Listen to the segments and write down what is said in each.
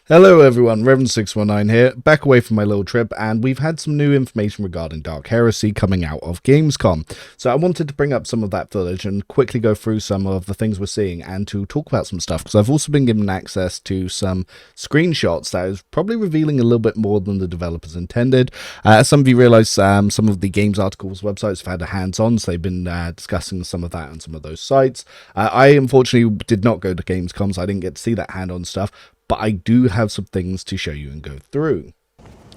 Hello everyone, Reverend619 here, back away from my little trip, and we've had some new information regarding Dark Heresy coming out of Gamescom. So I wanted to bring up some of that footage and quickly go through some of the things we're seeing and to talk about some stuff, because I've also been given access to some screenshots that is probably revealing a little bit more than the developers intended. As some of you realise, some of the games articles websites have had a hands-on, so they've been discussing some of that on some of those sites. I unfortunately did not go to Gamescom, so I didn't get to see that hand-on stuff, but I do have some things to show you and go through.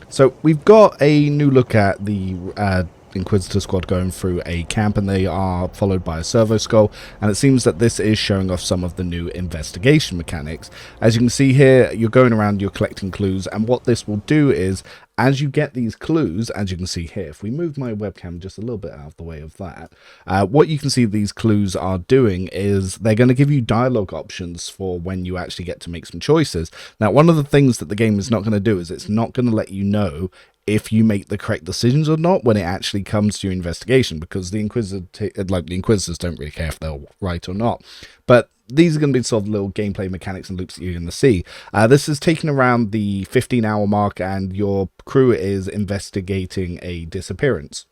So we've got a new look at the Inquisitor squad going through a camp, and they are followed by a servo skull, and it seems that this is showing off some of the new investigation mechanics. As you can see here, you're going around, you're collecting clues, and what this will do is, as you get these clues, as you can see here, if we move my webcam just a little bit out of the way of that, what you can see these clues are doing is they're going to give you dialogue options for when you actually get to make some choices. Now, one of the things that the game is not going to do is it's not going to let you know if you make the correct decisions or not when it actually comes to your investigation, because the Inquisitors don't really care if they're right or not. But these are going to be sort of little gameplay mechanics and loops that you're going to see. This is taking around the 15-hour mark, and your crew is investigating a disappearance.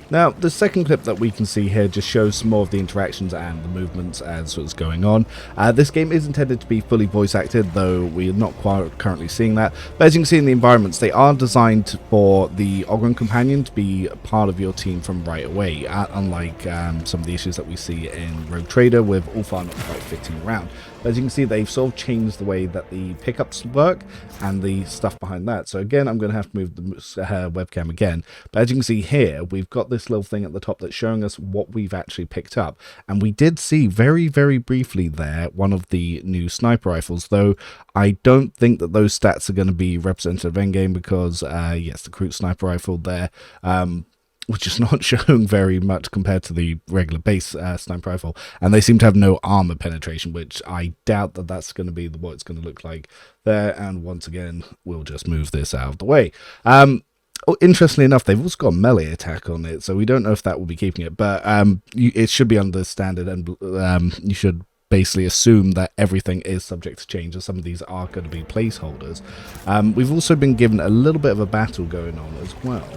Now, the second clip that we can see here just shows some more of the interactions and the movements as what's going on. This game is intended to be fully voice acted, though we're not quite currently seeing that. But as you can see in the environments, they are designed for the Ogryn companion to be part of your team from right away, unlike some of the issues that we see in Rogue Trader with Ulfar not quite fitting around. But as you can see, they've sort of changed the way that the pickups work and the stuff behind that. So again, I'm going to have to move the webcam again. But as you can see here, we've got this little thing at the top that's showing us what we've actually picked up. And we did see very, very briefly there one of the new sniper rifles, though I don't think that those stats are going to be representative of endgame, because yes, the Kroot sniper rifle there, which is not showing very much compared to the regular base sniper rifle, and they seem to have no armor penetration, which I doubt that that's going to be what it's going to look like there. And once again, we'll just move this out of the way. Interestingly enough, they've also got a melee attack on it, so we don't know if that will be keeping it, but it should be under standard, and you should basically assume that everything is subject to change, and some of these are going to be placeholders. We've also been given a little bit of a battle going on as well.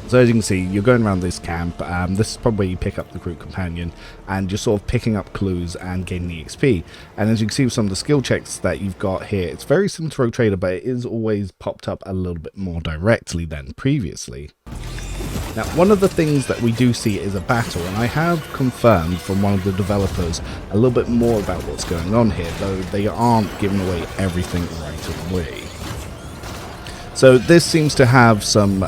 So as you can see, you're going around this camp. This is probably where you pick up the Kroot companion, and you're sort of picking up clues and gaining the XP. And as you can see with some of the skill checks that you've got here, it's very similar to Rogue Trader, but it is always popped up a little bit more directly than previously. Now, one of the things that we do see is a battle, and I have confirmed from one of the developers a little bit more about what's going on here, though they aren't giving away everything right away. So this seems to have some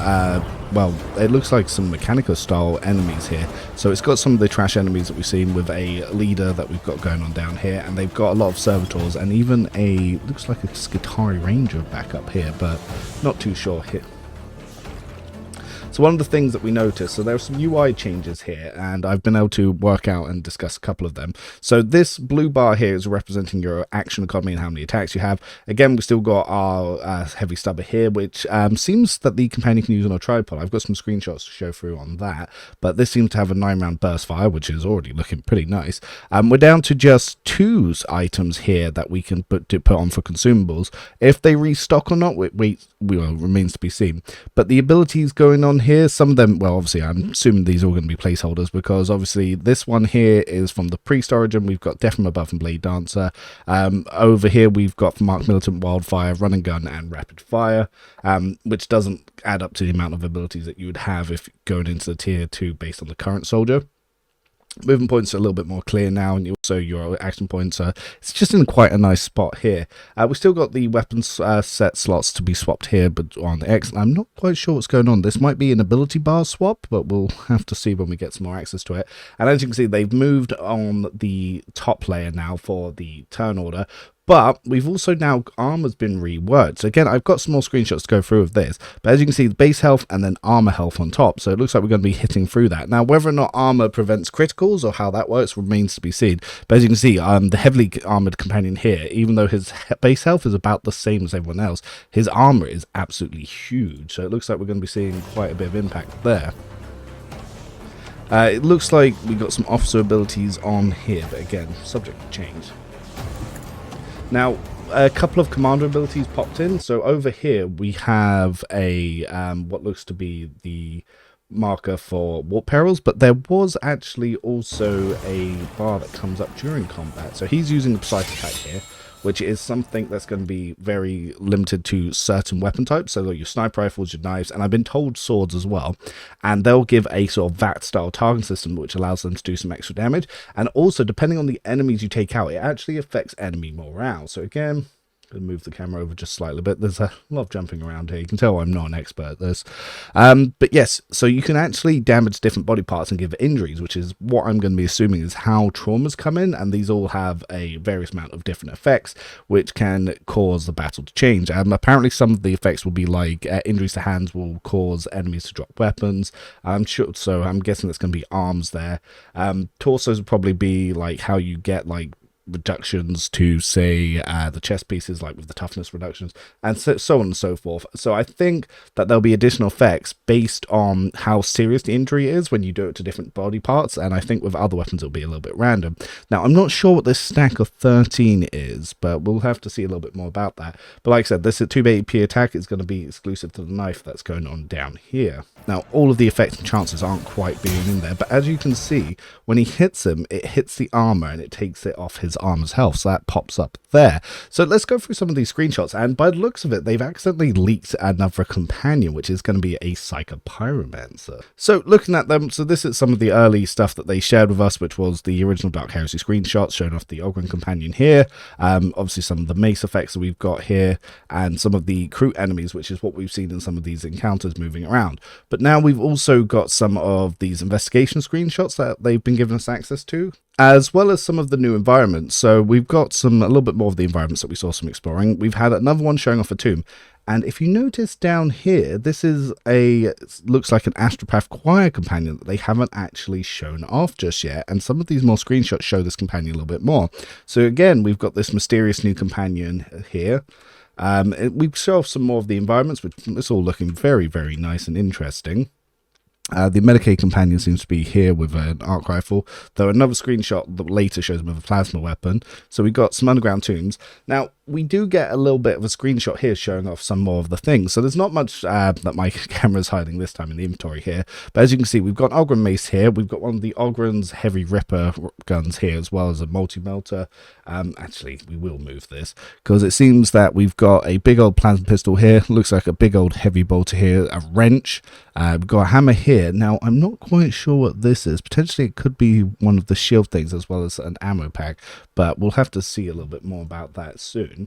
well, it looks like some Mechanica style enemies here. So it's got some of the trash enemies that we've seen with a leader that we've got going on down here, and they've got a lot of servitors and even a, looks like a Skitarii Ranger back up here, but not too sure here. So one of the things that we noticed, so there are some UI changes here, and I've been able to work out and discuss a couple of them. So this blue bar here is representing your action economy and how many attacks you have. Again, we've still got our heavy stubber here, which seems that the companion can use on a tripod. I've got some screenshots to show through on that, but this seems to have a 9-round burst fire, which is already looking pretty nice. We're down to just 2 items here that we can put on for consumables. If they restock or not, remains to be seen. But the abilities going on here, some of them, well, obviously I'm assuming these are all going to be placeholders, because obviously this one here is from the Priest Origin. We've got Death from Above and Blade Dancer. Over here we've got from Mark Militant Wildfire, Run and Gun and Rapid Fire, which doesn't add up to the amount of abilities that you would have if going into the tier 2 based on the current soldier. Movement points are a little bit more clear now, and also your action points are, it's just in quite a nice spot here. We've still got the weapons set slots to be swapped here, but on the X, I'm not quite sure what's going on. This might be an ability bar swap, but we'll have to see when we get some more access to it. And as you can see, they've moved on the top layer now for the turn order. But we've also now, armor's been reworked. So again, I've got some more screenshots to go through of this. But as you can see, the base health and then armor health on top. So it looks like we're going to be hitting through that. Now, whether or not armor prevents criticals or how that works remains to be seen. But as you can see, the heavily armored companion here, even though his base health is about the same as everyone else, his armor is absolutely huge. So it looks like we're going to be seeing quite a bit of impact there. It looks like we got some officer abilities on here, but again, subject to change. Now, a couple of commander abilities popped in. So over here we have a what looks to be the marker for warp perils, but there was actually also a bar that comes up during combat. So he's using the precise attack here, which is something that's going to be very limited to certain weapon types. So your sniper rifles, your knives, and I've been told swords as well. And they'll give a sort of VAT style target system, which allows them to do some extra damage. And also, depending on the enemies you take out, it actually affects enemy morale. So again, going to move the camera over just slightly bit. There's a lot of jumping around here. You can tell I'm not an expert at this. But yes, so you can actually damage different body parts and give injuries, which is what I'm going to be assuming is how traumas come in. And these all have a various amount of different effects, which can cause the battle to change. Apparently some of the effects will be like injuries to hands will cause enemies to drop weapons. I'm sure, so I'm guessing that's going to be arms there. Torsos will probably be like how you get like reductions to, say, the chest pieces, like with the toughness reductions, and so on and so forth. So I think that there'll be additional effects based on how serious the injury is when you do it to different body parts, and I think with other weapons it'll be a little bit random. Now, I'm not sure what this stack of 13 is, but we'll have to see a little bit more about that. But like I said, this 280p attack is going to be exclusive to the knife that's going on down here. Now, all of the effects and chances aren't quite being in there, but as you can see, when he hits him, it hits the armor and it takes it off his armor's health, so that pops up there. So let's go through some of these screenshots, and by the looks of it, they've accidentally leaked another companion, which is going to be a Psycho Pyromancer. So looking at them, so this is some of the early stuff that they shared with us, which was the original Dark Heresy screenshots showing off the Ogryn companion here, obviously some of the mace effects that we've got here, and some of the crew enemies, which is what we've seen in some of these encounters moving around. But now we've also got some of these investigation screenshots that they've been giving us access to, as well as some of the new environments. So we've got a little bit more of the environments that we saw some exploring. We've had another one showing off a tomb. And if you notice down here, this is looks like an astropath choir companion that they haven't actually shown off just yet. And some of these more screenshots show this companion a little bit more. So again, we've got this mysterious new companion here. We show off some more of the environments, which is all looking very, very nice and interesting. The Medicaid companion seems to be here with an arc rifle, though another screenshot that later shows him with a plasma weapon. So we've got some underground tombs. Now, we do get a little bit of a screenshot here showing off some more of the things. So there's not much that my camera's hiding this time in the inventory here. But as you can see, we've got an Ogryn mace here. We've got one of the Ogryn's heavy ripper guns here, as well as a multi-melter. Actually, we will move this, because it seems that we've got a big old plasma pistol here. Looks like a big old heavy bolter here, a wrench. We've got a hammer here. Now, I'm not quite sure what this is. Potentially, it could be one of the shield things, as well as an ammo pack. But we'll have to see a little bit more about that soon.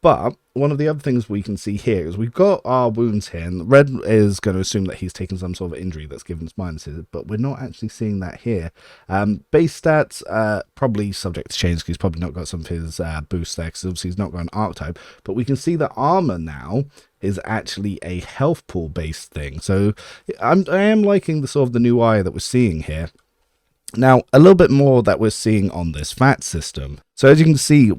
But one of the other things we can see here is we've got our wounds here, and Red is going to assume that he's taken some sort of injury that's given us minuses, but we're not actually seeing that here. Base stats, probably subject to change, because he's probably not got some of his boosts there, because obviously he's not got an archetype, but we can see that armor now is actually a health pool based thing. So I am liking the sort of the new eye that we're seeing here. Now, a little bit more that we're seeing on this VATS system. So as you can see,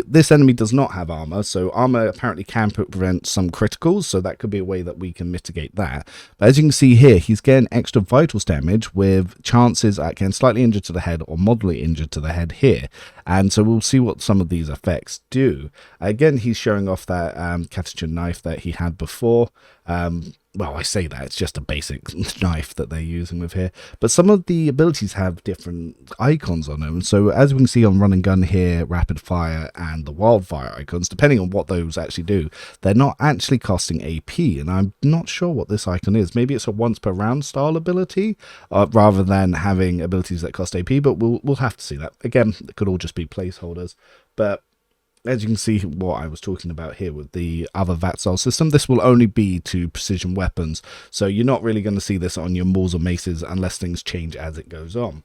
this enemy does not have armor, so armor apparently can prevent some criticals, so that could be a way that we can mitigate that. But as you can see here, he's getting extra vitals damage with chances at getting slightly injured to the head or moderately injured to the head here. And so we'll see what some of these effects do. Again, he's showing off that Catachin knife that he had before. Well, I say that, it's just a basic knife that they're using with here. But some of the abilities have different icons on them. So as we can see on Run and Gun here, Rapid Fire and the Wildfire icons, depending on what those actually do, they're not actually costing AP. And I'm not sure what this icon is. Maybe it's a once per round style ability, rather than having abilities that cost AP. But we'll have to see that. Again, it could all just be placeholders. But as you can see what I was talking about here with the other VAT style system, this will only be to precision weapons. So you're not really going to see this on your mauls or maces unless things change as it goes on.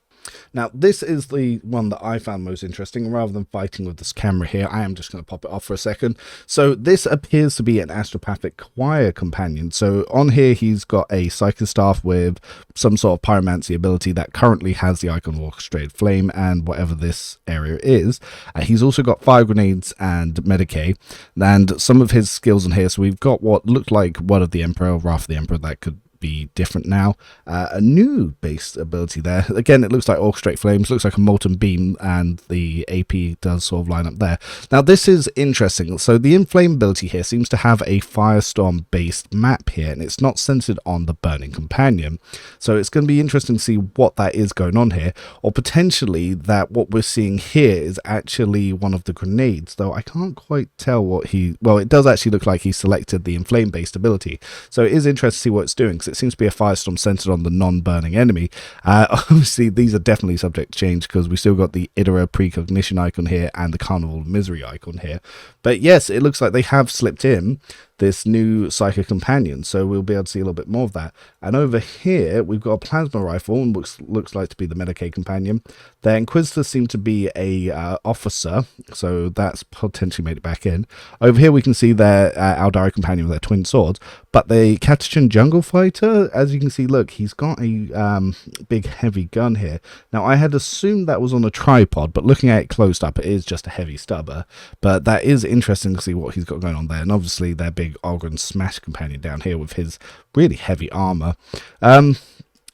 Now, this is the one that I found most interesting. Rather than fighting with this camera here, I am just going to pop it off for a second. So this appears to be an astropathic choir companion. So on here, he's got a psychostaff with some sort of pyromancy ability that currently has the icon of orchestrated flame and whatever this area is. He's also got fire grenades and Medicaid, and some of his skills in here. So we've got what looked like Word of the Emperor, Wrath of the Emperor, that could be different now. A new base ability there. Again, it looks like Orchestrate Flames, looks like a Molten Beam, and the AP does sort of line up there. Now, this is interesting. So the Inflame ability here seems to have a Firestorm-based map here, and it's not centered on the Burning Companion. So it's going to be interesting to see what that is going on here, or potentially that what we're seeing here is actually one of the grenades, though I can't quite tell what he... Well, it does actually look like he selected the Inflame-based ability. So it is interesting to see what it's doing, because it seems to be a Firestorm centered on the non-burning enemy. Obviously, these are definitely subject to change, because we still got the Idera Precognition icon here and the Carnival of Misery icon here. But yes, it looks like they have slipped in this new Psychic Companion, so we'll be able to see a little bit more of that. And over here, we've got a Plasma Rifle, and looks like to be the Medicaid Companion. The Inquisitor seem to be a officer, so that's potentially made it back in. Over here, we can see their Aldari Companion with their twin swords, but the Catachan Jungle Fighter, as you can see, look, he's got a big heavy gun here. Now, I had assumed that was on a tripod, but looking at it closed up, it is just a heavy stubber. But that is interesting to see what he's got going on there, and obviously their big Ogren Smash Companion down here with his really heavy armor.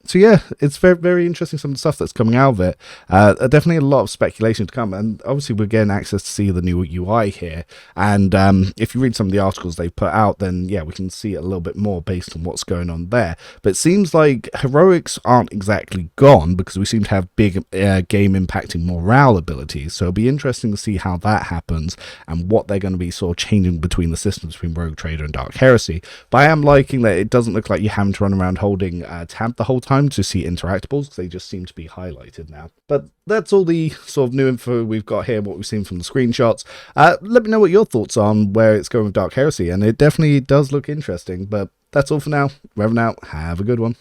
So yeah, it's very, very interesting, some of the stuff that's coming out of it. Definitely a lot of speculation to come, and obviously we're getting access to see the new UI here. And if you read some of the articles they've put out, then yeah, we can see it a little bit more based on what's going on there. But it seems like heroics aren't exactly gone, because we seem to have big game-impacting morale abilities. So it'll be interesting to see how that happens and what they're going to be sort of changing between the systems between Rogue Trader and Dark Heresy. But I am liking that it doesn't look like you're having to run around holding tab the whole time to see interactables, because they just seem to be highlighted now. But that's all the sort of new info we've got here, what we've seen from the screenshots. Let me know what your thoughts are on where it's going with Dark Heresy, and it definitely does look interesting. But that's all for now. Rev out. Have a good one.